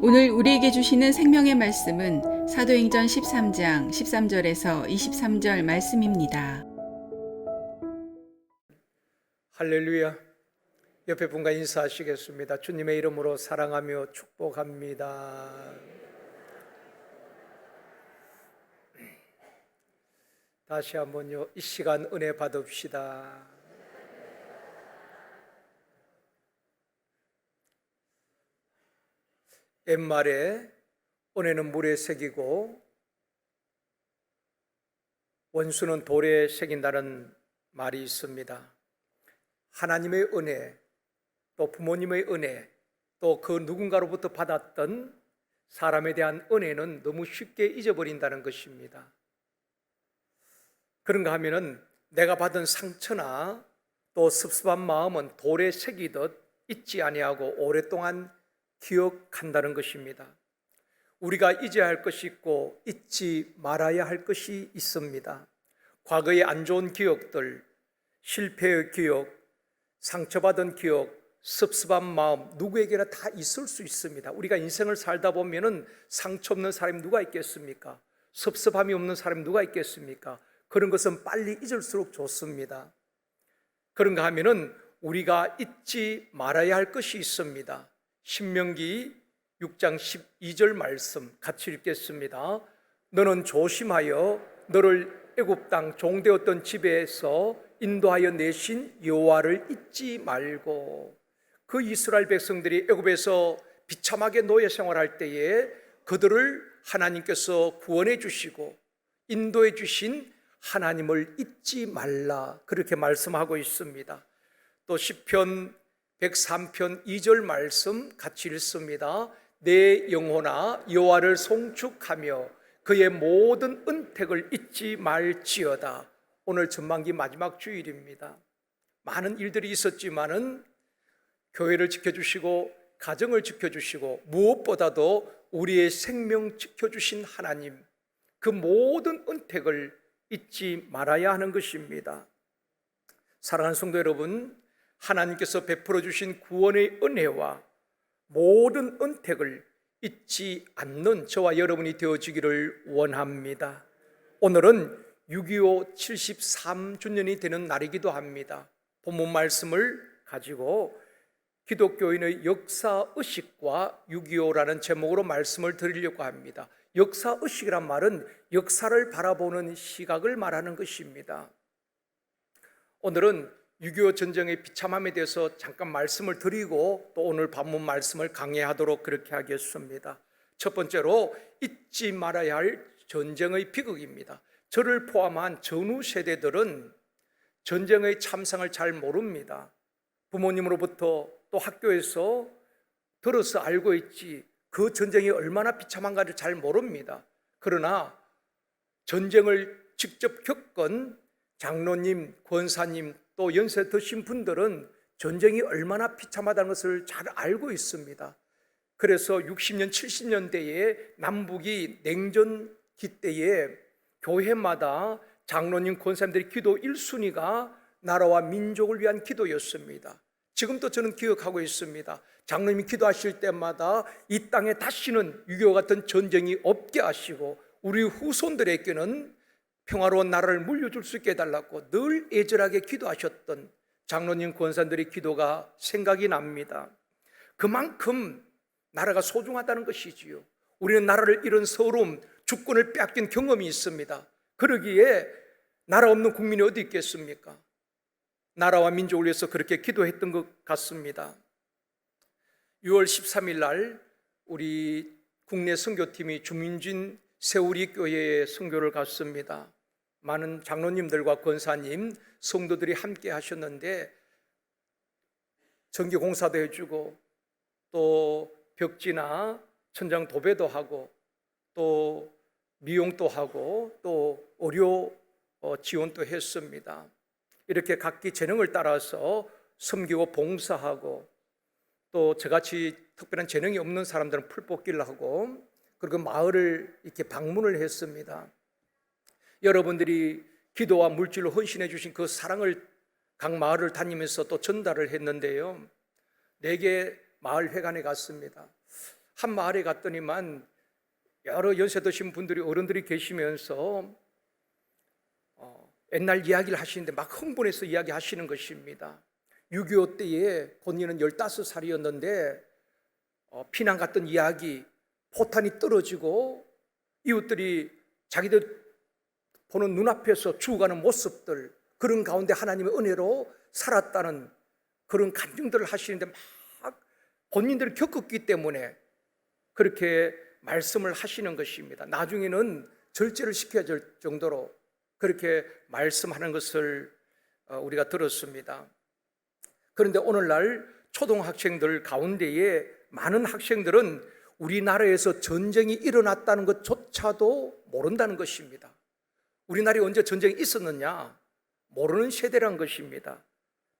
오늘 우리에게 주시는 생명의 말씀은 사도행전 13장 13절에서 23절 말씀입니다. 할렐루야. 옆에 분과 인사하시겠습니다. 주님의 이름으로 사랑하며 축복합니다. 다시 한번요, 이 시간 은혜 받읍시다. 옛말에 은혜는 물에 새기고 원수는 돌에 새긴다는 말이 있습니다. 하나님의 은혜, 또 부모님의 은혜, 또 그 누군가로부터 받았던 사람에 대한 은혜는 너무 쉽게 잊어버린다는 것입니다. 그런가 하면은 내가 받은 상처나 또 섭섭한 마음은 돌에 새기듯 잊지 아니하고 오랫동안 기억한다는 것입니다. 우리가 잊어야 할 것이 있고 잊지 말아야 할 것이 있습니다. 과거의 안 좋은 기억들, 실패의 기억, 상처받은 기억, 섭섭한 마음, 누구에게나 다 있을 수 있습니다. 우리가 인생을 살다 보면은 상처 없는 사람이 누가 있겠습니까? 섭섭함이 없는 사람이 누가 있겠습니까? 그런 것은 빨리 잊을수록 좋습니다. 그런가 하면은 우리가 잊지 말아야 할 것이 있습니다. 신명기 6장 12절 말씀 같이 읽겠습니다. 너는 조심하여 너를 애굽 땅 종되었던 집에서 인도하여 내신 여호와를 잊지 말고. 그 이스라엘 백성들이 애굽에서 비참하게 노예 생활할 때에 그들을 하나님께서 구원해 주시고 인도해 주신 하나님을 잊지 말라, 그렇게 말씀하고 있습니다. 또 시편 103편 2절 말씀 같이 읽습니다. 내 영혼아 여호와를 송축하며 그의 모든 은택을 잊지 말지어다. 오늘 전반기 마지막 주일입니다. 많은 일들이 있었지만은 교회를 지켜주시고 가정을 지켜주시고 무엇보다도 우리의 생명 지켜주신 하나님, 그 모든 은택을 잊지 말아야 하는 것입니다. 사랑하는 성도 여러분, 하나님께서 베풀어 주신 구원의 은혜와 모든 은택을 잊지 않는 저와 여러분이 되어지기를 원합니다. 오늘은 6.25 73주년이 되는 날이기도 합니다. 본문 말씀을 가지고 기독교인의 역사의식과 6.25라는 제목으로 말씀을 드리려고 합니다. 역사의식이란 말은 역사를 바라보는 시각을 말하는 것입니다. 오늘은 6.25 전쟁의 비참함에 대해서 잠깐 말씀을 드리고 또 오늘 본문 말씀을 강해하도록 그렇게 하겠습니다. 첫 번째로 잊지 말아야 할 전쟁의 비극입니다. 저를 포함한 전후 세대들은 전쟁의 참상을 잘 모릅니다. 부모님으로부터 또 학교에서 들어서 알고 있지 그 전쟁이 얼마나 비참한가를 잘 모릅니다. 그러나 전쟁을 직접 겪은 장로님, 권사님, 또 연세 드신 분들은 전쟁이 얼마나 비참하다는 것을 잘 알고 있습니다. 그래서 60년, 70년대에 남북이 냉전기 때에 교회마다 장로님, 권사님들의 기도 1순위가 나라와 민족을 위한 기도였습니다. 지금도 저는 기억하고 있습니다. 장로님이 기도하실 때마다 이 땅에 다시는 6.25 같은 전쟁이 없게 하시고 우리 후손들에게는 평화로운 나라를 물려줄 수 있게 해달라고 늘 애절하게 기도하셨던 장로님, 권사님들의 기도가 생각이 납니다. 그만큼 나라가 소중하다는 것이지요. 우리는 나라를 잃은 서러움, 주권을 빼앗긴 경험이 있습니다. 그러기에 나라 없는 국민이 어디 있겠습니까? 나라와 민족을 위해서 그렇게 기도했던 것 같습니다. 6월 13일 날 우리 국내 선교팀이 주민진 세우리 교회에 선교를 갔습니다. 많은 장로님들과 권사님, 성도들이 함께 하셨는데 전기 공사도 해주고 또 벽지나 천장 도배도 하고 또 미용도 하고 또 의료 지원도 했습니다. 이렇게 각기 재능을 따라서 섬기고 봉사하고 또 저같이 특별한 재능이 없는 사람들은 풀뽑기를 하고 그리고 마을을 이렇게 방문을 했습니다. 여러분들이 기도와 물질로 헌신해 주신 그 사랑을 각 마을을 다니면서 또 전달을 했는데요. 4개 마을 회관에 갔습니다. 한 마을에 갔더니만 여러 연세 드신 분들이 어른들이 계시면서 옛날 이야기를 하시는데 막 흥분해서 이야기하시는 것입니다. 6.25 때에 본인은 15살이었는데 피난 갔던 이야기, 포탄이 떨어지고 이웃들이 자기들 보는 눈앞에서 죽어가는 모습들, 그런 가운데 하나님의 은혜로 살았다는 그런 간증들을 하시는데 막 본인들이 겪었기 때문에 그렇게 말씀을 하시는 것입니다. 나중에는 절제를 시켜야 될 정도로 그렇게 말씀하는 것을 우리가 들었습니다. 그런데 오늘날 초등학생들 가운데에 많은 학생들은 우리나라에서 전쟁이 일어났다는 것조차도 모른다는 것입니다. 우리나라에 언제 전쟁이 있었느냐 모르는 세대란 것입니다.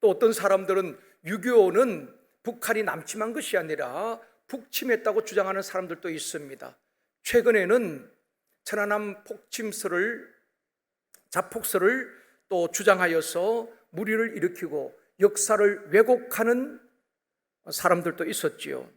또 어떤 사람들은 6.25는 북한이 남침한 것이 아니라 북침했다고 주장하는 사람들도 있습니다. 최근에는 천안함 자폭설을 또 주장하여서 무리를 일으키고 역사를 왜곡하는 사람들도 있었지요.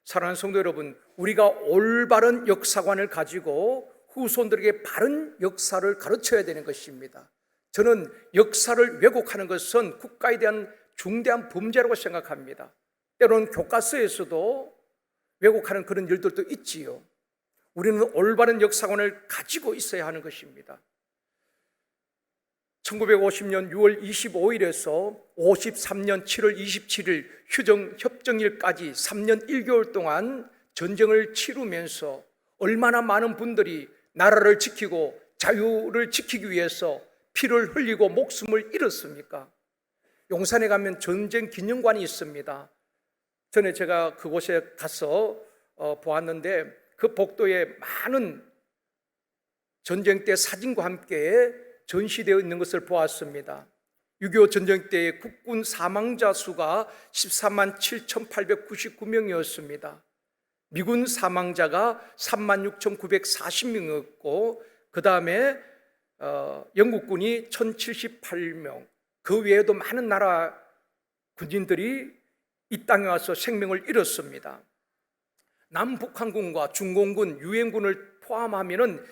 사랑하는 성도 여러분, 우리가 올바른 역사관을 가지고 후손들에게 바른 역사를 가르쳐야 되는 것입니다. 저는 역사를 왜곡하는 것은 국가에 대한 중대한 범죄라고 생각합니다. 때로는 교과서에서도 왜곡하는 그런 일들도 있지요. 우리는 올바른 역사관을 가지고 있어야 하는 것입니다. 1950년 6월 25일에서 53년 7월 27일 휴전협정일까지 3년 1개월 동안 전쟁을 치르면서 얼마나 많은 분들이 나라를 지키고 자유를 지키기 위해서 피를 흘리고 목숨을 잃었습니까? 용산에 가면 전쟁 기념관이 있습니다. 전에 제가 그곳에 가서 보았는데 그 복도에 많은 전쟁 때 사진과 함께 전시되어 있는 것을 보았습니다. 6.25 전쟁 때의 국군 사망자 수가 14만 7,899명이었습니다. 미군 사망자가 36,940명이었고 그 다음에 영국군이 1,078명, 그 외에도 많은 나라 군인들이 이 땅에 와서 생명을 잃었습니다. 남북한군과 중공군, 유엔군을 포함하면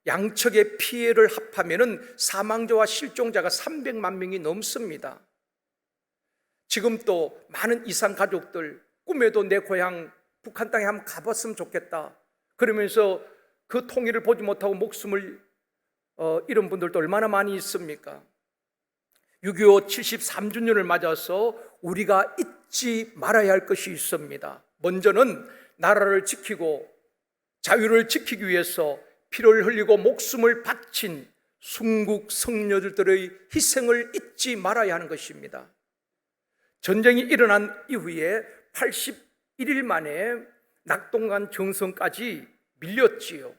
양측의 피해를 합하면 사망자와 실종자가 300만 명이 넘습니다. 지금 또 많은 이산 가족들 꿈에도 내 고향 북한 땅에 한번 가봤으면 좋겠다 그러면서 그 통일을 보지 못하고 목숨을 잃은 분들도 얼마나 많이 있습니까? 6.25 73주년을 맞아서 우리가 잊지 말아야 할 것이 있습니다. 먼저는 나라를 지키고 자유를 지키기 위해서 피를 흘리고 목숨을 바친 순국 성녀들의 희생을 잊지 말아야 하는 것입니다. 전쟁이 일어난 이후에 81일 만에 낙동강 정선까지 밀렸지요.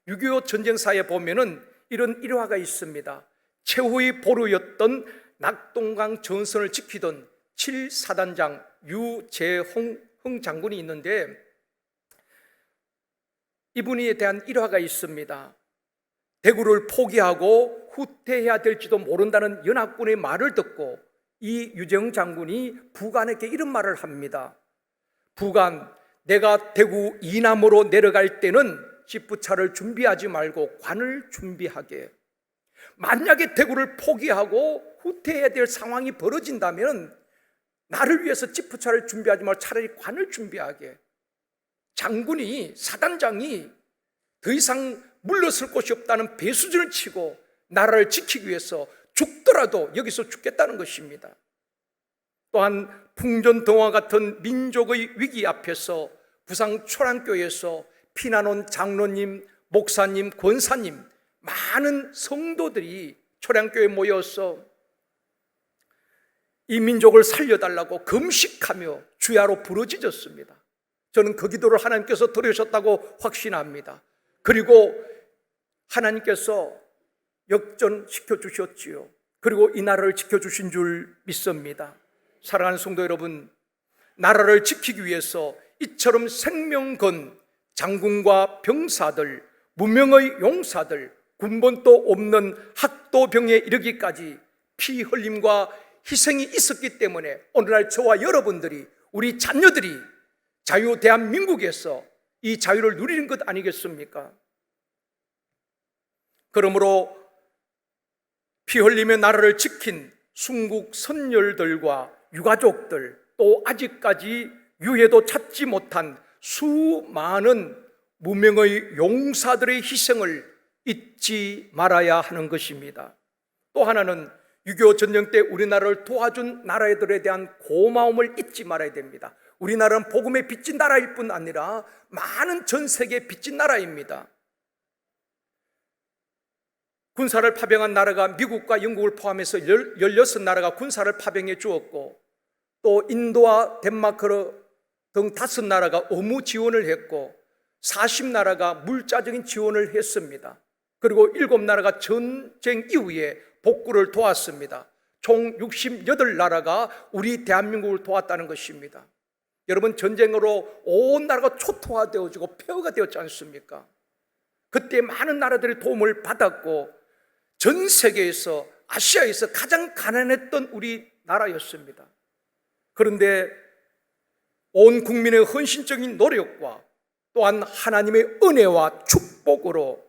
6.25 전쟁사에 보면은 이런 일화가 있습니다. 최후의 보루였던 낙동강 전선을 지키던 7사단장 유재홍 장군이 있는데 이분에 대한 일화가 있습니다. 대구를 포기하고 후퇴해야 될지도 모른다는 연합군의 말을 듣고 이 유재홍 장군이 부관에게 이런 말을 합니다. 부관, 내가 대구 이남으로 내려갈 때는 집부차를 준비하지 말고 관을 준비하게. 만약에 대구를 포기하고 후퇴해야 될 상황이 벌어진다면 나를 위해서 집부차를 준비하지 말고 차라리 관을 준비하게. 장군이, 사단장이 더 이상 물러설 곳이 없다는 배수진을 치고 나라를 지키기 위해서 죽더라도 여기서 죽겠다는 것입니다. 또한 풍전등화 같은 민족의 위기 앞에서 부산 초량교회에서 피난 온 장로님, 목사님, 권사님, 많은 성도들이 초량교회에 모여서 이 민족을 살려달라고 금식하며 주야로 부르짖었습니다. 저는 그 기도를 하나님께서 들으셨다고 확신합니다. 그리고 하나님께서 역전시켜 주셨지요. 그리고 이 나라를 지켜주신 줄 믿습니다. 사랑하는 성도 여러분, 나라를 지키기 위해서 이처럼 생명 건 장군과 병사들, 무명의 용사들, 군번도 없는 학도병에 이르기까지 피 흘림과 희생이 있었기 때문에 오늘날 저와 여러분들이, 우리 자녀들이 자유 대한민국에서 이 자유를 누리는 것 아니겠습니까? 그러므로 피 흘리며 나라를 지킨 순국 선열들과 유가족들, 또 아직까지 유해도 찾지 못한 수많은 무명의 용사들의 희생을 잊지 말아야 하는 것입니다. 또 하나는 6.25 전쟁 때 우리나라를 도와준 나라들에 대한 고마움을 잊지 말아야 됩니다. 우리나라는 복음의 빚진 나라일 뿐 아니라 많은 전 세계의 빚진 나라입니다. 군사를 파병한 나라가 미국과 영국을 포함해서 16나라가 군사를 파병해 주었고, 또 인도와 덴마크 등 5나라가 의무 지원을 했고, 40나라가 물자적인 지원을 했습니다. 그리고 7나라가 전쟁 이후에 복구를 도왔습니다. 총 68나라가 우리 대한민국을 도왔다는 것입니다. 여러분, 전쟁으로 온 나라가 초토화되어지고 폐허가 되었지 않습니까? 그때 많은 나라들이 도움을 받았고 전 세계에서, 아시아에서 가장 가난했던 우리 나라였습니다. 그런데 온 국민의 헌신적인 노력과 또한 하나님의 은혜와 축복으로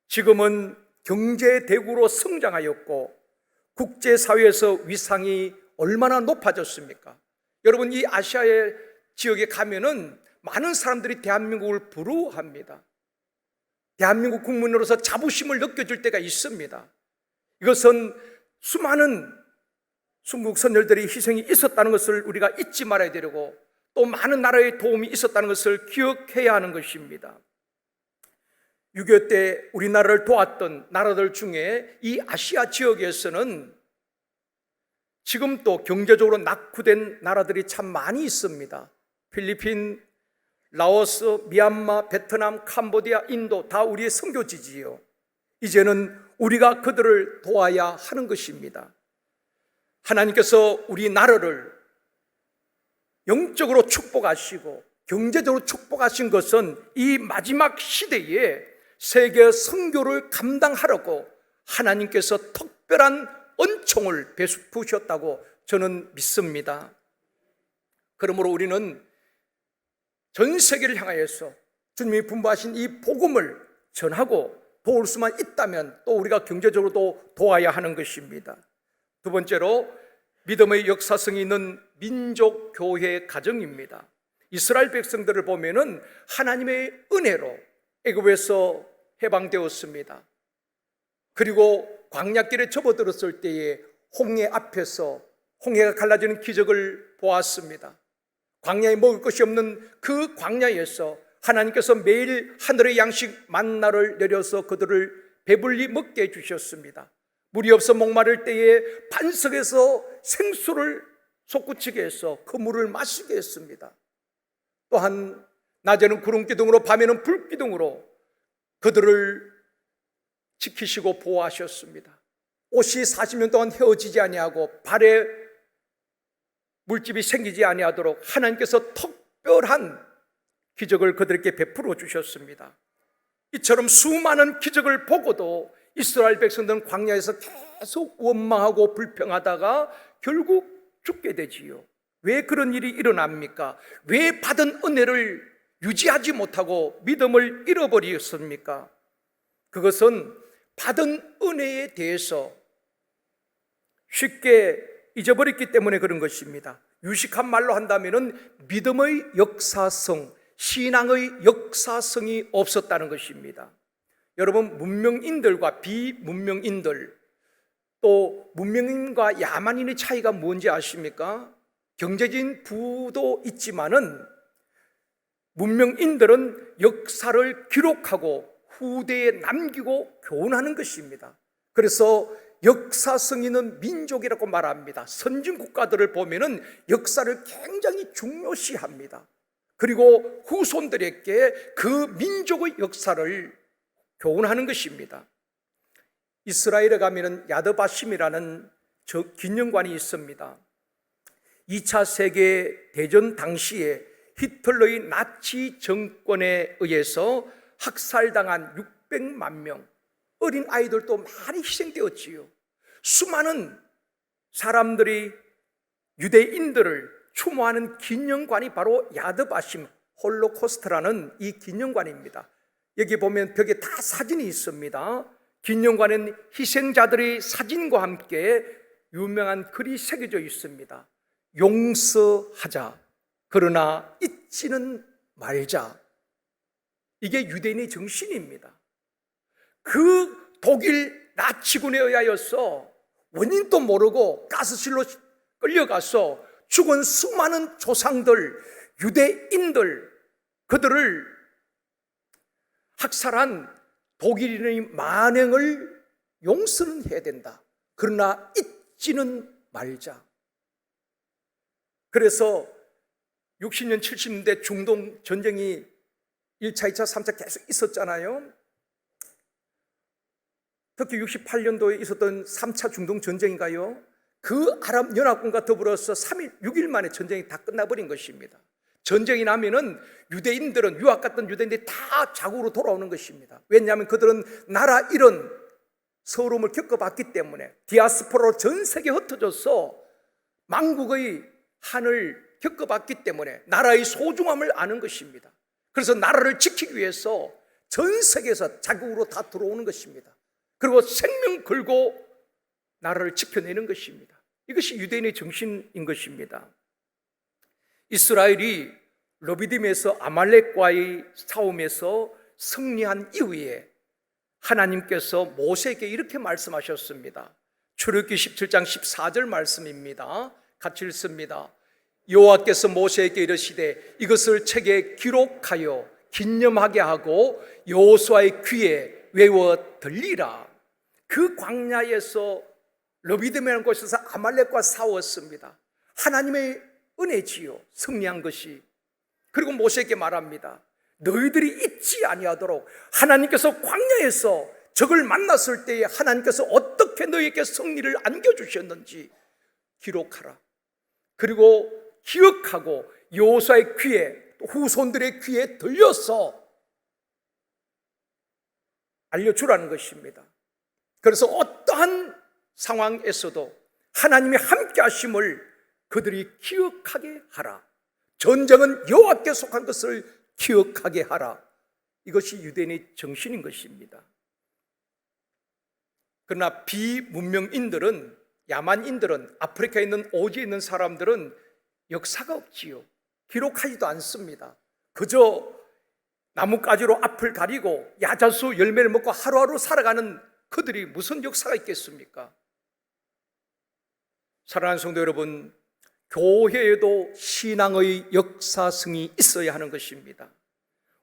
지금은 경제대국으로 성장하였고 국제사회에서 위상이 얼마나 높아졌습니까? 여러분, 이 아시아의 지역에 가면은 많은 사람들이 대한민국을 부러워합니다. 대한민국 국민으로서 자부심을 느껴질 때가 있습니다. 이것은 수많은 순국 선열들의 희생이 있었다는 것을 우리가 잊지 말아야 되고, 또 많은 나라의 도움이 있었다는 것을 기억해야 하는 것입니다. 6.25 때 우리나라를 도왔던 나라들 중에 이 아시아 지역에서는 지금 또 경제적으로 낙후된 나라들이 참 많이 있습니다. 필리핀, 라오스, 미얀마, 베트남, 캄보디아, 인도 다 우리의 선교지지요. 이제는 우리가 그들을 도와야 하는 것입니다. 하나님께서 우리 나라를 영적으로 축복하시고 경제적으로 축복하신 것은 이 마지막 시대에 세계 선교를 감당하려고 하나님께서 특별한 은총을 베푸셨다고 저는 믿습니다. 그러므로 우리는 전 세계를 향하여서 주님이 분부하신 이 복음을 전하고 도울 수만 있다면 또 우리가 경제적으로도 도와야 하는 것입니다. 두 번째로 믿음의 역사성이 있는 민족교회 가정입니다. 이스라엘 백성들을 보면은 하나님의 은혜로 애굽에서 해방되었습니다. 그리고 광야길에 접어들었을 때에 홍해 앞에서 홍해가 갈라지는 기적을 보았습니다. 광야에 먹을 것이 없는 그 광야에서 하나님께서 매일 하늘의 양식 만나를 내려서 그들을 배불리 먹게 해주셨습니다. 물이 없어 목마를 때에 반석에서 생수를 솟구치게 해서 그 물을 마시게 했습니다. 또한 낮에는 구름기둥으로 밤에는 불기둥으로 그들을 지키시고 보호하셨습니다. 옷이 40년 동안 헤어지지 아니하고 발에 물집이 생기지 아니하도록 하나님께서 특별한 기적을 그들에게 베풀어 주셨습니다. 이처럼 수많은 기적을 보고도 이스라엘 백성들은 광야에서 계속 원망하고 불평하다가 결국 죽게 되지요. 왜 그런 일이 일어납니까? 왜 받은 은혜를 유지하지 못하고 믿음을 잃어버렸습니까? 그것은 받은 은혜에 대해서 쉽게 잊어버렸기 때문에 그런 것입니다. 유식한 말로 한다면 믿음의 역사성, 신앙의 역사성이 없었다는 것입니다. 여러분, 문명인들과 비문명인들, 또 문명인과 야만인의 차이가 뭔지 아십니까? 경제적인 부도 있지만은 문명인들은 역사를 기록하고 후대에 남기고 교훈하는 것입니다. 그래서 역사성 있는 민족이라고 말합니다. 선진 국가들을 보면은 역사를 굉장히 중요시합니다. 그리고 후손들에게 그 민족의 역사를 교훈하는 것입니다. 이스라엘에 가면은 야드바심이라는 기념관이 있습니다. 2차 세계 대전 당시에 히틀러의 나치 정권에 의해서 학살당한 600만 명 어린 아이들도 많이 희생되었지요. 수많은 사람들이 유대인들을 추모하는 기념관이 바로 야드바심 홀로코스트라는 이 기념관입니다. 여기 보면 벽에 다 사진이 있습니다. 기념관엔 희생자들의 사진과 함께 유명한 글이 새겨져 있습니다. 용서하자, 그러나 잊지는 말자. 이게 유대인의 정신입니다. 그 독일 나치군에 의하여서 원인도 모르고 가스실로 끌려가서 죽은 수많은 조상들, 유대인들, 그들을 학살한 독일인의 만행을 용서는 해야 된다. 그러나 잊지는 말자. 그래서 60년, 70년대 중동 전쟁이 1차, 2차, 3차 계속 있었잖아요. 특히 68년도에 있었던 3차 중동 전쟁인가요? 그 아랍 연합군과 더불어서 3일, 6일 만에 전쟁이 다 끝나버린 것입니다. 전쟁이 나면은 유대인들은, 유학 갔던 유대인들이 다 자국으로 돌아오는 것입니다. 왜냐하면 그들은 나라 잃은 서러움을 겪어봤기 때문에, 디아스포라로 전 세계에 흩어져서 망국의 한을 겪어봤기 때문에 나라의 소중함을 아는 것입니다. 그래서 나라를 지키기 위해서 전 세계에서 자국으로 다 들어오는 것입니다. 그리고 생명 걸고 나라를 지켜내는 것입니다. 이것이 유대인의 정신인 것입니다. 이스라엘이 르비딤에서 아말렉과의 싸움에서 승리한 이후에 하나님께서 모세에게 이렇게 말씀하셨습니다. 출애굽기 17장 14절 말씀입니다. 같이 읽습니다. 여호와께서 모세에게 이르시되 이것을 책에 기록하여 기념하게 하고 여호수아의 귀에 외워 들리라. 그 광야에서 르비딤이라는 곳에서 아말렉과 싸웠습니다. 하나님의 은혜지요, 승리한 것이. 그리고 모세에게 말합니다. 너희들이 잊지 아니하도록 하나님께서 광야에서 적을 만났을 때에 하나님께서 어떻게 너희에게 승리를 안겨주셨는지 기록하라. 그리고 기억하고 여호수아의 귀에, 후손들의 귀에 들려서 알려주라는 것입니다. 그래서 어떠한 상황에서도 하나님의 함께 하심을 그들이 기억하게 하라. 전쟁은 여호와께 속한 것을 기억하게 하라. 이것이 유대인의 정신인 것입니다. 그러나 비문명인들은, 야만인들은, 아프리카에 있는 오지에 있는 사람들은 역사가 없지요. 기록하지도 않습니다. 그저 나뭇가지로 앞을 가리고 야자수 열매를 먹고 하루하루 살아가는 그들이 무슨 역사가 있겠습니까? 사랑하는 성도 여러분, 교회에도 신앙의 역사성이 있어야 하는 것입니다.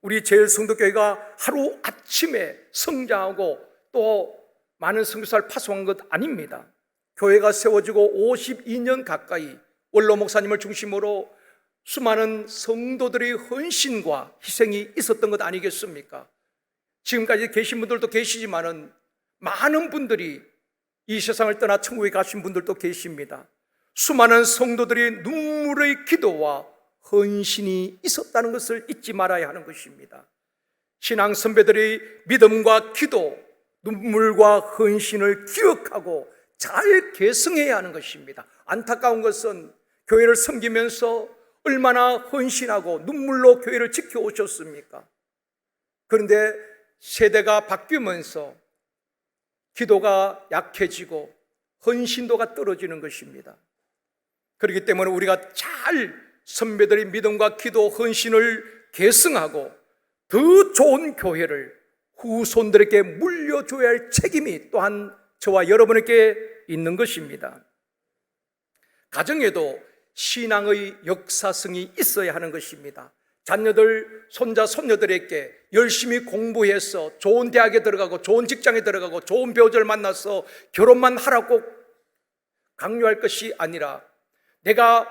우리 제일성도교회가 하루 아침에 성장하고 또 많은 선교사를 파송한 것 아닙니다. 교회가 세워지고 52년 가까이 원로 목사님을 중심으로 수많은 성도들의 헌신과 희생이 있었던 것 아니겠습니까? 지금까지 계신 분들도 계시지만은 많은 분들이 이 세상을 떠나 천국에 가신 분들도 계십니다. 수많은 성도들의 눈물의 기도와 헌신이 있었다는 것을 잊지 말아야 하는 것입니다. 신앙 선배들의 믿음과 기도, 눈물과 헌신을 기억하고 잘 계승해야 하는 것입니다. 안타까운 것은 교회를 섬기면서 얼마나 헌신하고 눈물로 교회를 지켜오셨습니까? 그런데 세대가 바뀌면서 기도가 약해지고 헌신도가 떨어지는 것입니다. 그렇기 때문에 우리가 잘 선배들의 믿음과 기도, 헌신을 계승하고 더 좋은 교회를 후손들에게 물려줘야 할 책임이 또한 저와 여러분에게 있는 것입니다. 가정에도 신앙의 역사성이 있어야 하는 것입니다. 자녀들, 손자, 손녀들에게 열심히 공부해서 좋은 대학에 들어가고 좋은 직장에 들어가고 좋은 배우자를 만나서 결혼만 하라고 강요할 것이 아니라 내가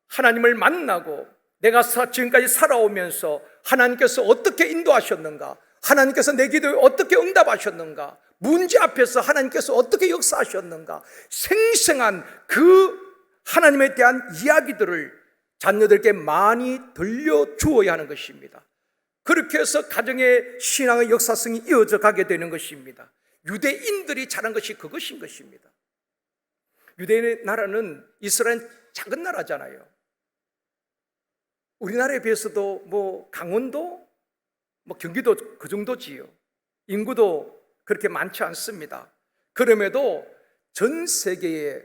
하나님을 만나고 내가 지금까지 살아오면서 하나님께서 어떻게 인도하셨는가, 하나님께서 내 기도에 어떻게 응답하셨는가, 문제 앞에서 하나님께서 어떻게 역사하셨는가, 생생한 그 하나님에 대한 이야기들을 자녀들에게 많이 들려주어야 하는 것입니다. 그렇게 해서 가정의 신앙의 역사성이 이어져 가게 되는 것입니다. 유대인들이 잘한 것이 그것인 것입니다. 유대인의 나라는, 이스라엘은 작은 나라잖아요. 우리나라에 비해서도 뭐 강원도, 뭐 경기도 그 정도지요. 인구도 그렇게 많지 않습니다. 그럼에도 전 세계의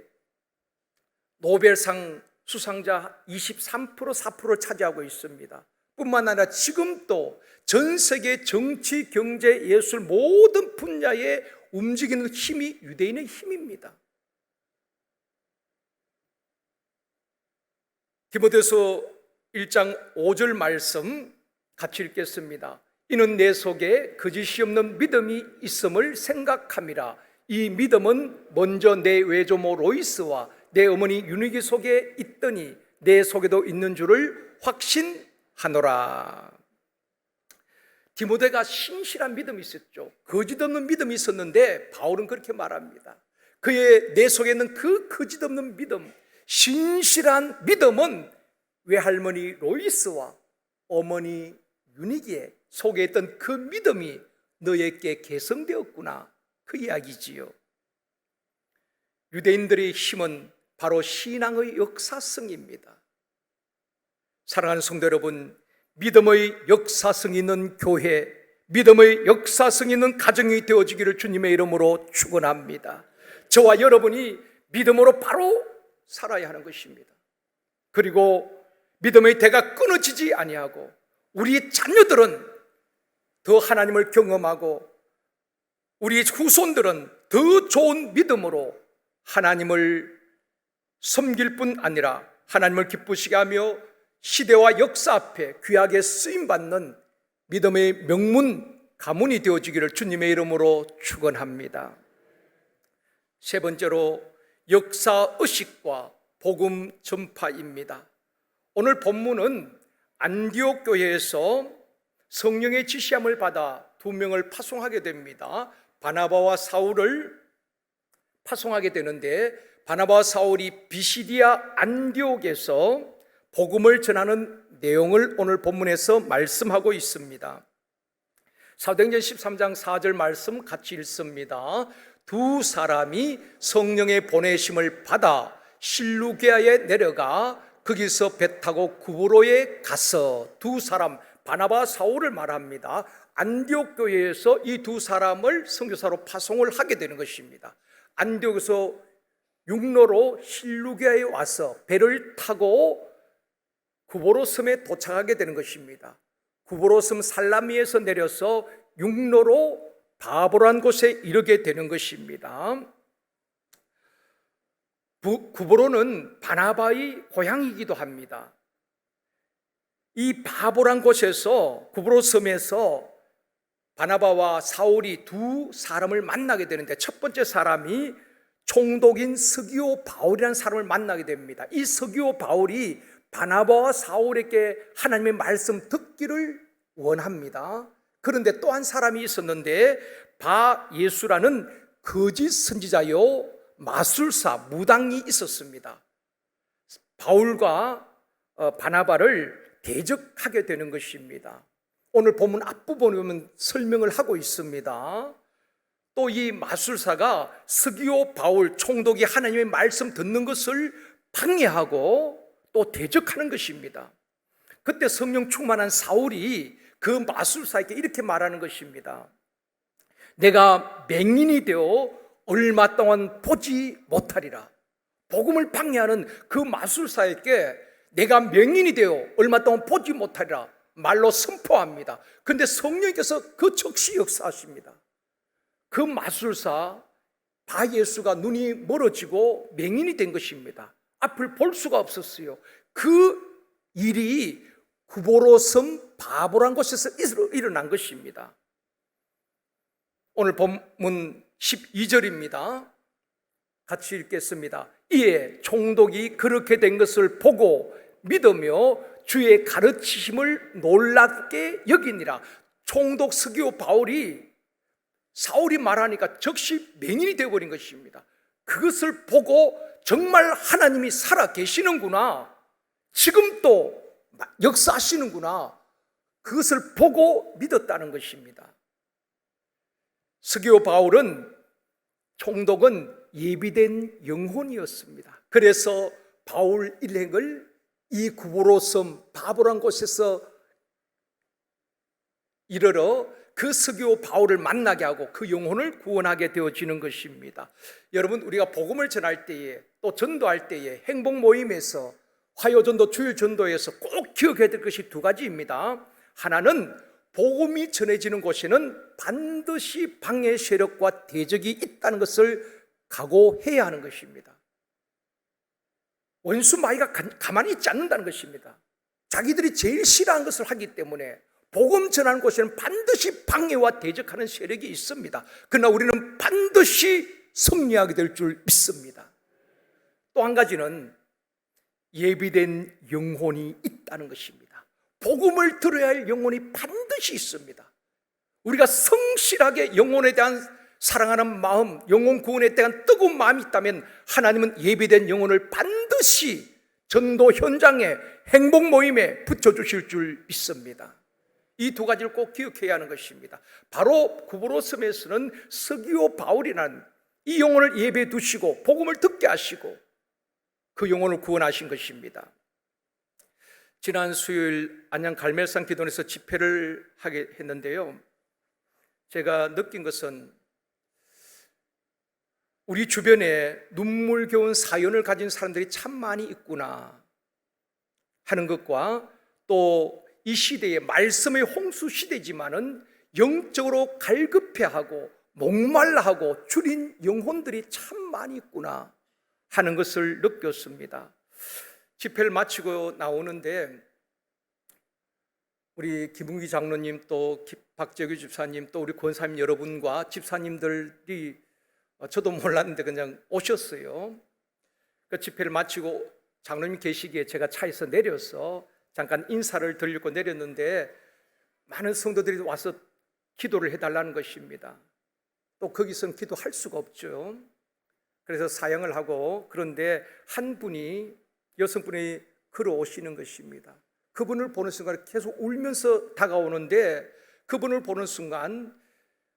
노벨상 수상자 23%, 4%를 차지하고 있습니다. 뿐만 아니라 지금도 전 세계 정치, 경제, 예술 모든 분야에 움직이는 힘이 유대인의 힘입니다. 디모데서 1장 5절 말씀 같이 읽겠습니다. 이는 내 속에 거짓이 없는 믿음이 있음을 생각함이라. 이 믿음은 먼저 내 외조모 로이스와 내 어머니 유니기 속에 있더니 내 속에도 있는 줄을 확신하노라. 디모데가 신실한 믿음이 있었죠. 거짓 없는 믿음이 있었는데 바울은 그렇게 말합니다. 그의 내 속에 있는 그 거짓 없는 믿음, 신실한 믿음은 외할머니 로이스와 어머니 유니기의 속에 있던 그 믿음이 너에게 개성되었구나, 그 이야기지요. 유대인들의 힘은 바로 신앙의 역사성입니다. 사랑하는 성도 여러분, 믿음의 역사성 있는 교회, 믿음의 역사성 있는 가정이 되어지기를 주님의 이름으로 축원합니다. 저와 여러분이 믿음으로 바로 살아야 하는 것입니다. 그리고 믿음의 대가 끊어지지 아니하고 우리 자녀들은 더 하나님을 경험하고 우리 후손들은 더 좋은 믿음으로 하나님을 섬길 뿐 아니라 하나님을 기쁘시게 하며 시대와 역사 앞에 귀하게 쓰임받는 믿음의 명문 가문이 되어지기를 주님의 이름으로 축원합니다. 세 번째로 역사의식과 복음 전파입니다. 오늘 본문은 안디옥 교회에서 성령의 지시함을 받아 2명을 파송하게 됩니다. 바나바와 사울을 파송하게 되는데, 바나바와 사울이 비시디아 안디옥에서 복음을 전하는 내용을 오늘 본문에서 말씀하고 있습니다. 사도행전 13장 4절 말씀 같이 읽습니다. 두 사람이 성령의 보내심을 받아 실루게아에 내려가 거기서 배 타고 구브로에 가서, 두 사람 바나바 사울을 말합니다. 안디옥 교회에서 이 두 사람을 선교사로 파송을 하게 되는 것입니다. 안디옥에서 육로로 실루게아에 와서 배를 타고 구브로 섬에 도착하게 되는 것입니다. 구브로 섬 살라미에서 내려서 육로로 바보란 곳에 이르게 되는 것입니다. 구브로는 바나바의 고향이기도 합니다. 이 바보란 곳에서, 구브로 섬에서 바나바와 사울이 두 사람을 만나게 되는데, 첫 번째 사람이 총독인 스기오 바울이라는 사람을 만나게 됩니다. 이 스기오 바울이 바나바와 사울에게 하나님의 말씀 듣기를 원합니다. 그런데 또 한 사람이 있었는데, 바예수라는 거짓 선지자요 마술사, 무당이 있었습니다. 바울과 바나바를 대적하게 되는 것입니다. 오늘 본문 앞부분에 보면 설명을 하고 있습니다. 또 이 마술사가 스기오 바울 총독이 하나님의 말씀 듣는 것을 방해하고 또 대적하는 것입니다. 그때 성령 충만한 사울이 그 마술사에게 이렇게 말하는 것입니다. 내가 맹인이 되어 얼마 동안 보지 못하리라. 복음을 방해하는 그 마술사에게 내가 맹인이 되어 얼마 동안 보지 못하리라 말로 선포합니다. 그런데 성령께서 그 즉시 역사하십니다. 그 마술사 바예수가 눈이 멀어지고 맹인이 된 것입니다. 앞을 볼 수가 없었어요. 그 일이 구보로 섬 바보란 곳에서 일어난 것입니다. 오늘 본문 12절입니다. 같이 읽겠습니다. 이에 총독이 그렇게 된 것을 보고 믿으며 주의 가르치심을 놀랍게 여기니라. 총독 스기오 바울이 사울이 말하니까 즉시 맹인이 되어버린 것입니다. 그것을 보고 정말 하나님이 살아 계시는구나, 지금도 역사하시는구나, 그것을 보고 믿었다는 것입니다. 스기오 바울은, 총독은 예비된 영혼이었습니다. 그래서 바울 일행을 이 구보로 섬 바보란 곳에서 이르러 그 스기오 바울을 만나게 하고 그 영혼을 구원하게 되어지는 것입니다. 여러분, 우리가 복음을 전할 때에 또 전도할 때에 행복 모임에서 화요전도 주일전도에서 꼭 기억해야 될 것이 두 가지입니다. 하나는 복음이 전해지는 곳에는 반드시 방해 세력과 대적이 있다는 것을 각오해야 하는 것입니다. 원수 마귀가 가만히 있지 않는다는 것입니다. 자기들이 제일 싫어하는 것을 하기 때문에 복음 전하는 곳에는 반드시 방해와 대적하는 세력이 있습니다. 그러나 우리는 반드시 승리하게 될 줄 믿습니다. 또 한 가지는 예비된 영혼이 있다는 것입니다. 복음을 들어야 할 영혼이 반드시 있습니다. 우리가 성실하게 영혼에 대한 사랑하는 마음, 영혼 구원에 대한 뜨거운 마음이 있다면 하나님은 예비된 영혼을 반드시 전도 현장에 행복 모임에 붙여주실 줄 믿습니다. 이 두 가지를 꼭 기억해야 하는 것입니다. 바로 구보로 섬에서는 스기오 바울이라는 이 영혼을 예배해 두시고 복음을 듣게 하시고 그 영혼을 구원하신 것입니다. 지난 수요일 안양 갈멜산 기도원에서 집회를 하게 했는데요, 제가 느낀 것은 우리 주변에 눈물겨운 사연을 가진 사람들이 참 많이 있구나 하는 것과 또 이 시대에 말씀의 홍수 시대지만은 영적으로 갈급해하고 목말라하고 줄인 영혼들이 참 많이 있구나 하는 것을 느꼈습니다. 집회를 마치고 나오는데 우리 김은기 장로님 또 박재규 집사님 또 우리 권사님 여러분과 집사님들이 저도 몰랐는데 그냥 오셨어요. 그 집회를 마치고 장로님 계시기에 제가 차에서 내려서 잠깐 인사를 드리고 내렸는데 많은 성도들이 와서 기도를 해달라는 것입니다. 또 거기서는 기도할 수가 없죠. 그래서 사양을 하고, 그런데 한 분이, 여성분이 걸어오시는 것입니다. 그분을 보는 순간 계속 울면서 다가오는데, 그분을 보는 순간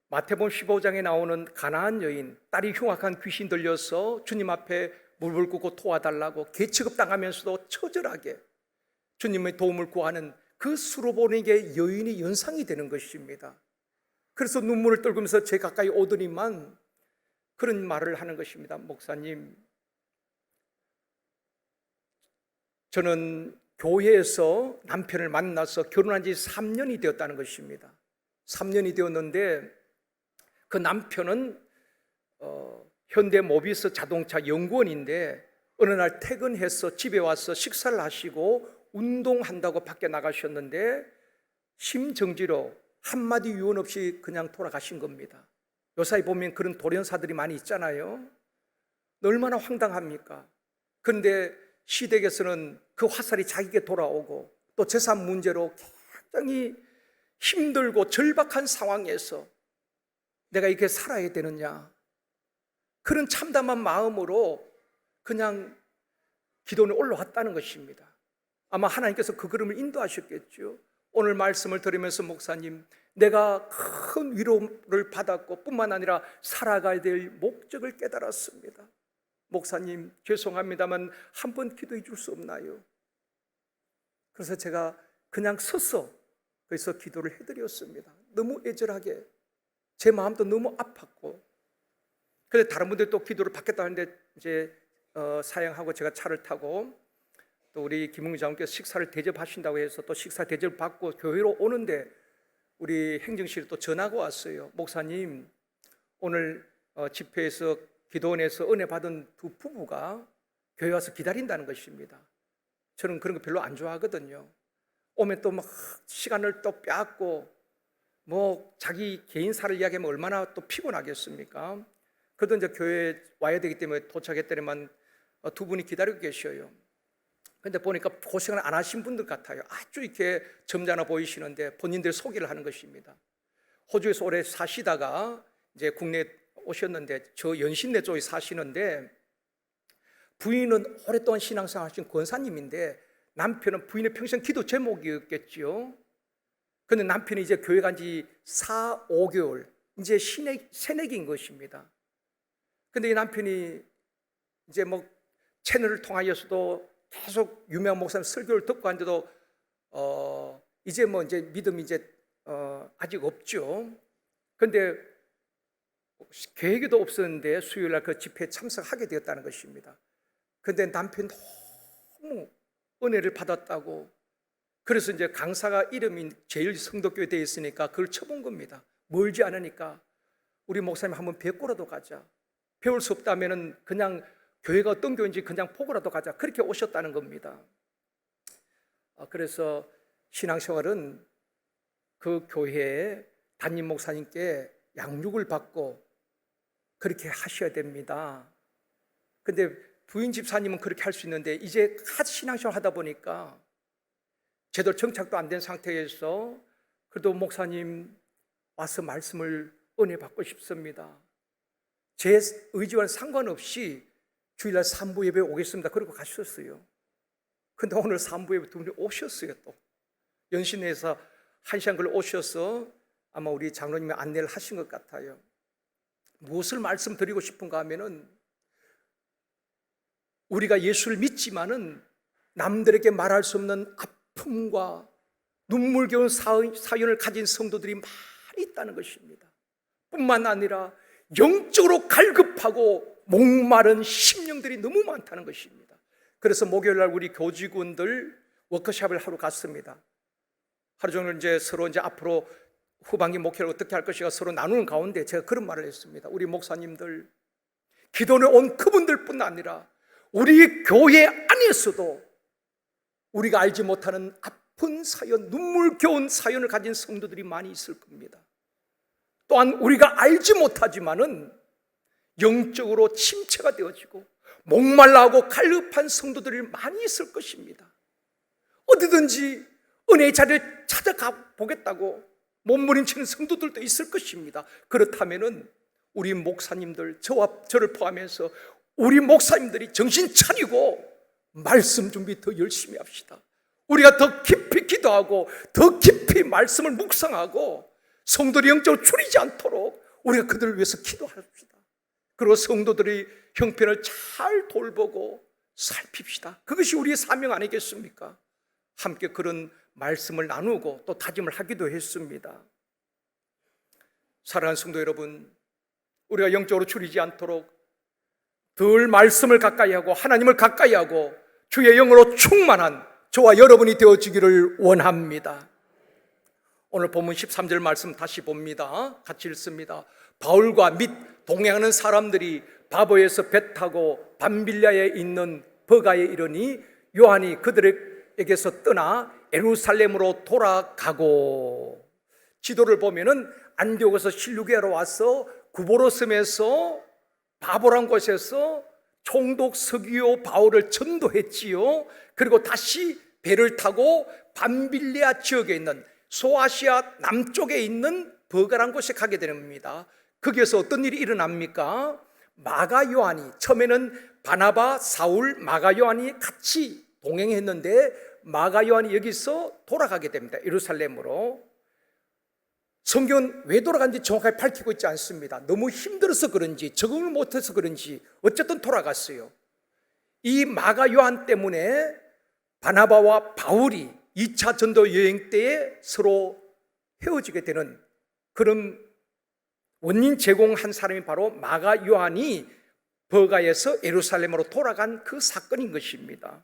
마태복음 15장에 나오는 가나안 여인, 딸이 흉악한 귀신 들려서 주님 앞에 물을 꿇고 도와달라고 개취급 당하면서도 처절하게 주님의 도움을 구하는 그 수로보니게 여인이 연상이 되는 것입니다. 그래서 눈물을 떨구면서 제 가까이 오더니만 그런 말을 하는 것입니다. 목사님, 저는 교회에서 남편을 만나서 결혼한 지 3년이 되었다는 것입니다. 3년이 되었는데 그 남편은 현대모비스 자동차 연구원인데 어느 날 퇴근해서 집에 와서 식사를 하시고 운동한다고 밖에 나가셨는데 심정지로 한마디 유언 없이 그냥 돌아가신 겁니다. 요사이 보면 그런 돌연사들이 많이 있잖아요. 얼마나 황당합니까? 그런데 시댁에서는 그 화살이 자기에게 돌아오고 또 재산 문제로 굉장히 힘들고 절박한 상황에서 내가 이렇게 살아야 되느냐, 그런 참담한 마음으로 그냥 기도에 올라왔다는 것입니다. 아마 하나님께서 그 걸음을 인도하셨겠죠. 오늘 말씀을 들으면서 목사님, 내가 큰 위로를 받았고 뿐만 아니라 살아가야 될 목적을 깨달았습니다. 목사님, 죄송합니다만 한 번 기도해 줄 수 없나요? 그래서 제가 그냥 서서 그래서 기도를 해드렸습니다. 너무 애절하게 제 마음도 너무 아팠고, 그런데 다른 분들 또 기도를 받겠다 하는데 이제 사양하고 제가 차를 타고 또 우리 김웅기 장로께서 식사를 대접하신다고 해서 또 식사 대접을 받고 교회로 오는데 우리 행정실에 또 전화가 왔어요. 목사님, 오늘 집회에서 기도원에서 은혜 받은 두 부부가 교회 와서 기다린다는 것입니다. 저는 그런 거 별로 안 좋아하거든요. 오면 또 막 시간을 또 빼앗고 뭐 자기 개인사를 이야기하면 얼마나 또 피곤하겠습니까? 그래도 이제 교회에 와야 되기 때문에 도착했더니만 두 분이 기다리고 계셔요. 근데 보니까 고생을 안 하신 분들 같아요. 아주 이렇게 점잖아 보이시는데 본인들 소개를 하는 것입니다. 호주에서 오래 사시다가 이제 국내에 오셨는데 저 연신내 쪽에 사시는데 부인은 오랫동안 신앙생활 하신 권사님인데 남편은 부인의 평생 기도 제목이었겠죠. 그런데 남편이 이제 교회 간 지 4, 5개월, 이제 새내기인 것입니다. 근데 이 남편이 이제 뭐 채널을 통하여서도 계속 유명한 목사님 설교를 듣고 하는데도 이제 믿음이 아직 없죠. 그런데 계획에도 없었는데 수요일 날 그 집회에 참석하게 되었다는 것입니다. 그런데 남편이 너무 은혜를 받았다고, 그래서 이제 강사가 이름이 제일 성도교회 되어 있으니까 그걸 쳐본 겁니다. 멀지 않으니까 우리 목사님 한번 뵙고라도 가자. 배울 수 없다면은 그냥 교회가 어떤 교회인지 그냥 보고라도 가자. 그렇게 오셨다는 겁니다. 그래서 신앙생활은 그 교회에 담임 목사님께 양육을 받고 그렇게 하셔야 됩니다. 근데 부인 집사님은 그렇게 할 수 있는데 이제 신앙생활 하다 보니까 제대로 정착도 안 된 상태에서 그래도 목사님 와서 말씀을 은혜 받고 싶습니다. 제 의지와는 상관없이 주일날 산부 예배에 오겠습니다. 그러고 가셨어요. 근데 오늘 산부 예배 두 분이 오셨어요. 또 연신내에서 1시간 걸려 오셔서 아마 우리 장로님이 안내를 하신 것 같아요. 무엇을 말씀드리고 싶은가 하면은, 우리가 예수를 믿지만은 남들에게 말할 수 없는 아픔과 눈물겨운 사연을 가진 성도들이 많이 있다는 것입니다. 뿐만 아니라 영적으로 갈급하고 목마른 심령들이 너무 많다는 것입니다. 그래서 목요일날 우리 교직원들 워크숍을 하러 갔습니다. 하루 종일 서로 앞으로 후반기 목회를 어떻게 할 것인가 서로 나누는 가운데 제가 그런 말을 했습니다. 우리 목사님들, 기도에 온 그분들뿐 아니라 우리 교회 안에서도 우리가 알지 못하는 아픈 사연, 눈물겨운 사연을 가진 성도들이 많이 있을 겁니다. 또한 우리가 알지 못하지만은 영적으로 침체가 되어지고 목말라하고 갈급한 성도들이 많이 있을 것입니다. 어디든지 은혜의 자리를 찾아가 보겠다고 몸부림치는 성도들도 있을 것입니다. 그렇다면은 우리 목사님들, 저와 저를 포함해서 우리 목사님들이 정신 차리고 말씀 준비 더 열심히 합시다. 우리가 더 깊이 기도하고 더 깊이 말씀을 묵상하고 성도들이 영적으로 줄이지 않도록 우리가 그들을 위해서 기도합시다. 그리고 성도들의 형편을 잘 돌보고 살핍시다. 그것이 우리의 사명 아니겠습니까? 함께 그런 말씀을 나누고 또 다짐을 하기도 했습니다. 사랑하는 성도 여러분, 우리가 영적으로 줄이지 않도록 늘 말씀을 가까이 하고 하나님을 가까이 하고 주의 영으로 충만한 저와 여러분이 되어지기를 원합니다. 오늘 본문 13절 말씀 다시 봅니다. 같이 읽습니다. 바울과 및 동행하는 사람들이 바보에서 배 타고 밤빌리아에 있는 버가에 이르니 요한이 그들에게서 떠나 예루살렘으로 돌아가고, 지도를 보면은 안디옥에서 실루게로 와서 구보로섬에서 바보란 곳에서 총독 서기오 바울을 전도했지요. 그리고 다시 배를 타고 밤빌리아 지역에 있는 소아시아 남쪽에 있는 버가란 곳에 가게 됩니다. 거기에서 어떤 일이 일어납니까? 마가 요한이, 처음에는 바나바, 사울, 마가 요한이 같이 동행했는데 마가 요한이 여기서 돌아가게 됩니다. 예루살렘으로. 성경은 왜 돌아간지 정확하게 밝히고 있지 않습니다. 너무 힘들어서 그런지 적응을 못해서 그런지 어쨌든 돌아갔어요. 이 마가 요한 때문에 바나바와 바울이 2차 전도 여행 때에 서로 헤어지게 되는 그런 원인 제공한 사람이 바로 마가 요한이 버가에서 예루살렘으로 돌아간 그 사건인 것입니다.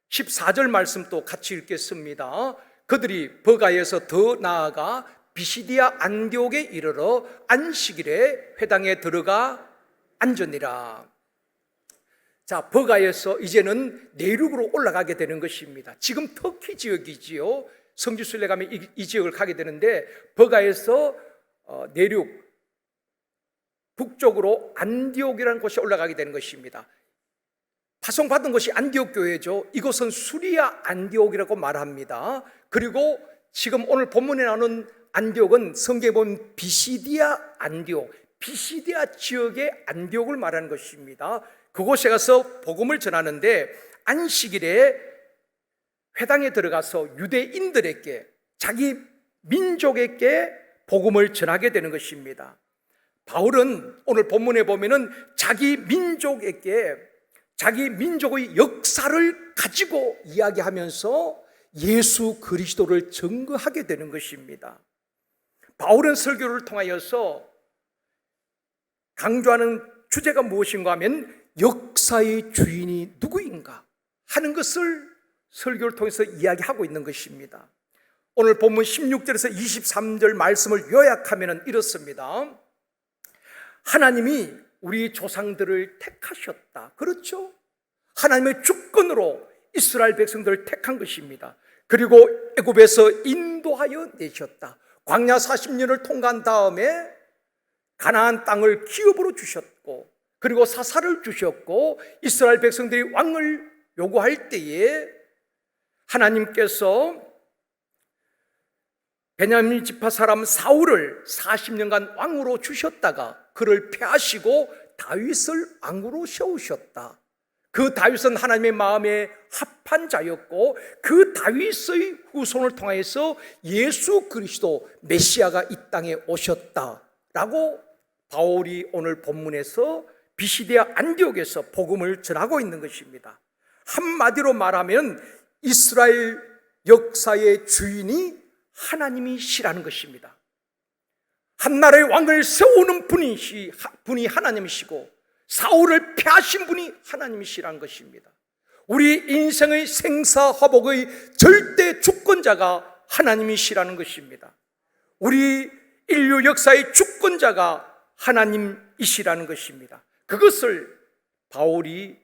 14절 말씀 또 같이 읽겠습니다. 그들이 버가에서 더 나아가 비시디아 안디옥에 이르러 안식일에 회당에 들어가 앉으니라. 자, 버가에서 이제는 내륙으로 올라가게 되는 것입니다. 지금 터키 지역이지요. 성지순례 가면 이 지역을 가게 되는데 버가에서 내륙 북쪽으로 안디옥이라는 곳에 올라가게 되는 것입니다. 파송받은 곳이 안디옥 교회죠. 이곳은 수리아 안디옥이라고 말합니다. 그리고 지금 오늘 본문에 나오는 안디옥은 성경에 보면 비시디아 안디옥, 비시디아 지역의 안디옥을 말하는 것입니다. 그곳에 가서 복음을 전하는데 안식일에 회당에 들어가서 유대인들에게, 자기 민족에게 복음을 전하게 되는 것입니다. 바울은 오늘 본문에 보면은 자기 민족에게 자기 민족의 역사를 가지고 이야기하면서 예수 그리스도를 증거하게 되는 것입니다. 바울은 설교를 통하여서 강조하는 주제가 무엇인가 하면 역사의 주인이 누구인가 하는 것을 설교를 통해서 이야기하고 있는 것입니다. 오늘 본문 16절에서 23절 말씀을 요약하면 이렇습니다. 하나님이 우리 조상들을 택하셨다. 그렇죠? 하나님의 주권으로 이스라엘 백성들을 택한 것입니다. 그리고 애굽에서 인도하여 내셨다. 광야 40년을 통과한 다음에 가나안 땅을 기업으로 주셨고, 그리고 사사를 주셨고, 이스라엘 백성들이 왕을 요구할 때에 하나님께서 베냐민 지파 사람 사울을 40년간 왕으로 주셨다가 그를 패하시고 다윗을 왕으로 세우셨다. 그 다윗은 하나님의 마음에 합한 자였고, 그 다윗의 후손을 통해서 예수 그리스도 메시아가 이 땅에 오셨다라고 바울이 오늘 본문에서 비시디아 안디옥에서 복음을 전하고 있는 것입니다. 한마디로 말하면 이스라엘 역사의 주인이 하나님이시라는 것입니다. 한 나라의 왕을 세우는 분이 하나님이시고, 사울을 패하신 분이 하나님이시라는 것입니다. 우리 인생의 생사화복의 절대 주권자가 하나님이시라는 것입니다. 우리 인류 역사의 주권자가 하나님이시라는 것입니다. 그것을 바울이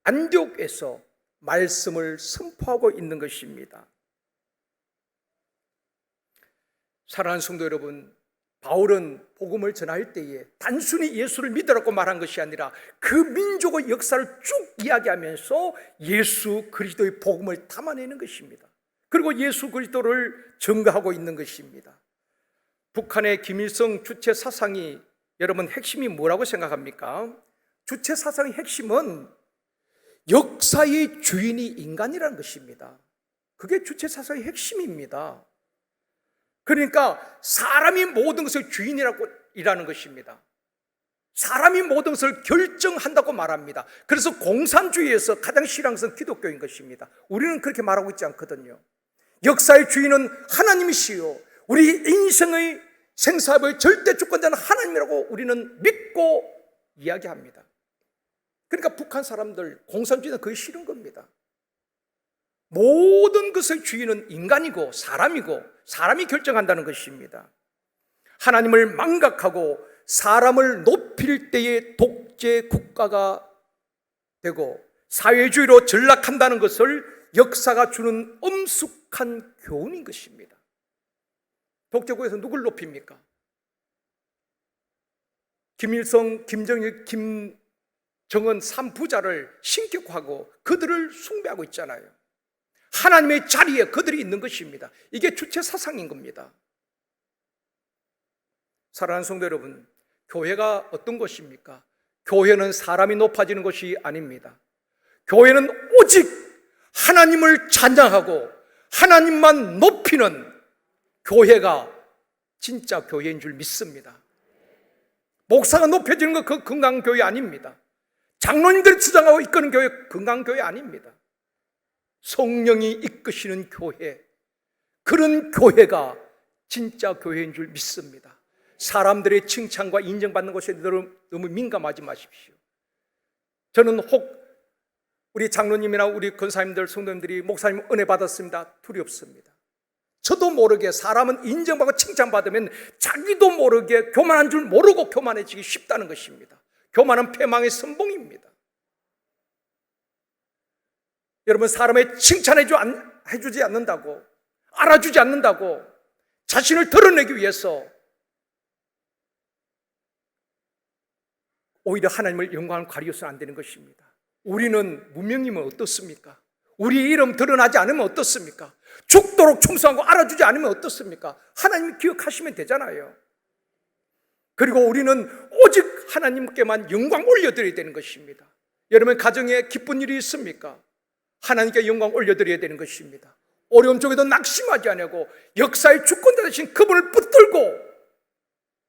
안디옥에서 말씀을 선포하고 있는 것입니다. 사랑하는 성도 여러분, 바울은 복음을 전할 때에 단순히 예수를 믿으라고 말한 것이 아니라 그 민족의 역사를 쭉 이야기하면서 예수 그리스도의 복음을 담아내는 것입니다. 그리고 예수 그리스도를 증거하고 있는 것입니다. 북한의 김일성 주체 사상이 여러분 핵심이 뭐라고 생각합니까? 주체 사상의 핵심은 역사의 주인이 인간이라는 것입니다. 그게 주체 사상의 핵심입니다. 그러니까 사람이 모든 것의 주인이라고 일하는 것입니다. 사람이 모든 것을 결정한다고 말합니다. 그래서 공산주의에서 가장 싫어하는 것은 기독교인 것입니다. 우리는 그렇게 말하고 있지 않거든요. 역사의 주인은 하나님이시요, 우리 인생의 생사의 절대 주권자는 하나님이라고 우리는 믿고 이야기합니다. 그러니까 북한 사람들, 공산주의는 그게 싫은 겁니다. 모든 것의 주인은 인간이고 사람이고 사람이 결정한다는 것입니다. 하나님을 망각하고 사람을 높일 때에 독재 국가가 되고 사회주의로 전락한다는 것을 역사가 주는 엄숙한 교훈인 것입니다. 독재국에서 누굴 높입니까? 김일성, 김정일, 김정은 3부자를 신격화하고 그들을 숭배하고 있잖아요. 하나님의 자리에 그들이 있는 것입니다. 이게 주체 사상인 겁니다. 사랑하는 성도 여러분, 교회가 어떤 것입니까? 교회는 사람이 높아지는 것이 아닙니다. 교회는 오직 하나님을 찬양하고 하나님만 높이는 교회가 진짜 교회인 줄 믿습니다. 목사가 높여지는 거 그 건강교회 아닙니다. 장로님들이 주장하고 이끄는 교회 건강교회 아닙니다. 성령이 이끄시는 교회, 그런 교회가 진짜 교회인 줄 믿습니다. 사람들의 칭찬과 인정받는 것에 너무 민감하지 마십시오. 저는 혹 우리 장로님이나 우리 권사님들, 성도님들이 목사님 은혜 받았습니다, 두렵습니다. 저도 모르게 사람은 인정받고 칭찬받으면 자기도 모르게 교만한 줄 모르고 교만해지기 쉽다는 것입니다. 교만은 패망의 선봉입니다. 여러분, 사람의 칭찬해주지 않는다고, 알아주지 않는다고 자신을 드러내기 위해서 오히려 하나님을 영광을 가리워서는 안 되는 것입니다. 우리는 무명이면 어떻습니까? 우리 이름 드러나지 않으면 어떻습니까? 죽도록 충성하고 알아주지 않으면 어떻습니까? 하나님이 기억하시면 되잖아요. 그리고 우리는 오직 하나님께만 영광 올려드려야 되는 것입니다. 여러분, 가정에 기쁜 일이 있습니까? 하나님께 영광 올려드려야 되는 것입니다. 어려움 속에도 낙심하지 않고 역사의 주권자 되신 그분을 붙들고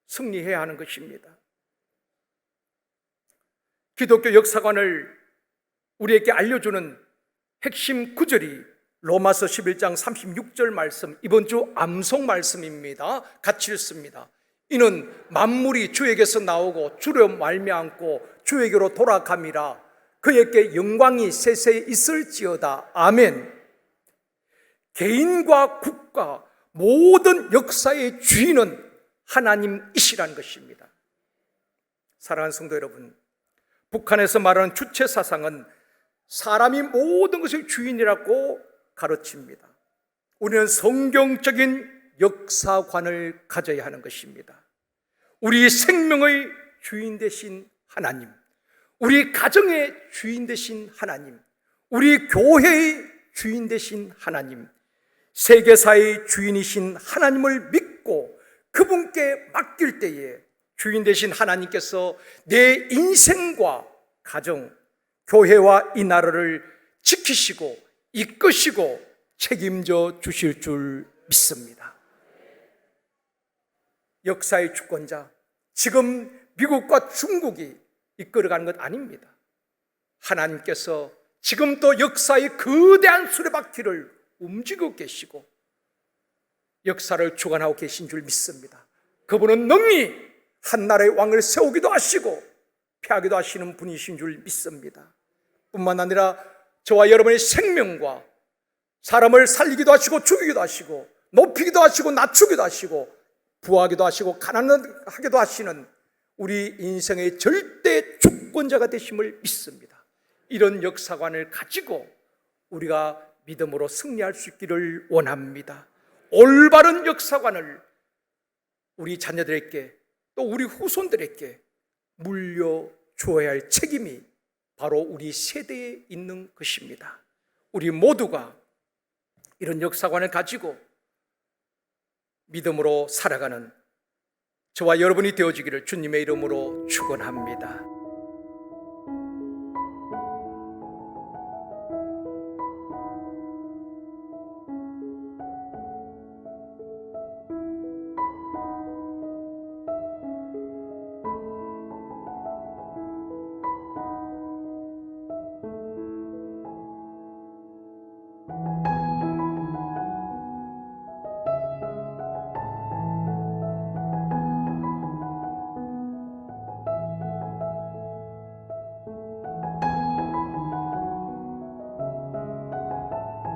승리해야 하는 것입니다. 기독교 역사관을 우리에게 알려주는 핵심 구절이 로마서 11장 36절 말씀, 이번 주 암송 말씀입니다. 같이 읽습니다. 이는 만물이 주에게서 나오고 주로 말미암고 주에게로 돌아감이라. 그에게 영광이 세세에 있을지어다. 아멘. 개인과 국가 모든 역사의 주인은 하나님이시라는 것입니다. 사랑하는 성도 여러분, 북한에서 말하는 주체 사상은 사람이 모든 것의 주인이라고 가르칩니다. 우리는 성경적인 역사관을 가져야 하는 것입니다. 우리 생명의 주인 되신 하나님, 우리 가정의 주인 되신 하나님, 우리 교회의 주인 되신 하나님, 세계사의 주인이신 하나님을 믿고 그분께 맡길 때에 주인 되신 하나님께서 내 인생과 가정, 교회와 이 나라를 지키시고 이끄시고 책임져 주실 줄 믿습니다. 역사의 주권자, 지금 미국과 중국이 이끌어가는 것 아닙니다. 하나님께서 지금 또 역사의 거대한 수레바퀴를 움직이고 계시고 역사를 주관하고 계신 줄 믿습니다. 그분은 능히 한 나라의 왕을 세우기도 하시고 폐하기도 하시는 분이신 줄 믿습니다. 뿐만 아니라 저와 여러분의 생명과 사람을 살리기도 하시고 죽이기도 하시고 높이기도 하시고 낮추기도 하시고 부하기도 하시고 가난하기도 하시는 우리 인생의 절대 주권자가 되심을 믿습니다. 이런 역사관을 가지고 우리가 믿음으로 승리할 수 있기를 원합니다. 올바른 역사관을 우리 자녀들에게 또 우리 후손들에게 물려주어야 할 책임이 바로 우리 세대에 있는 것입니다. 우리 모두가 이런 역사관을 가지고 믿음으로 살아가는 저와 여러분이 되어지기를 주님의 이름으로 축원합니다.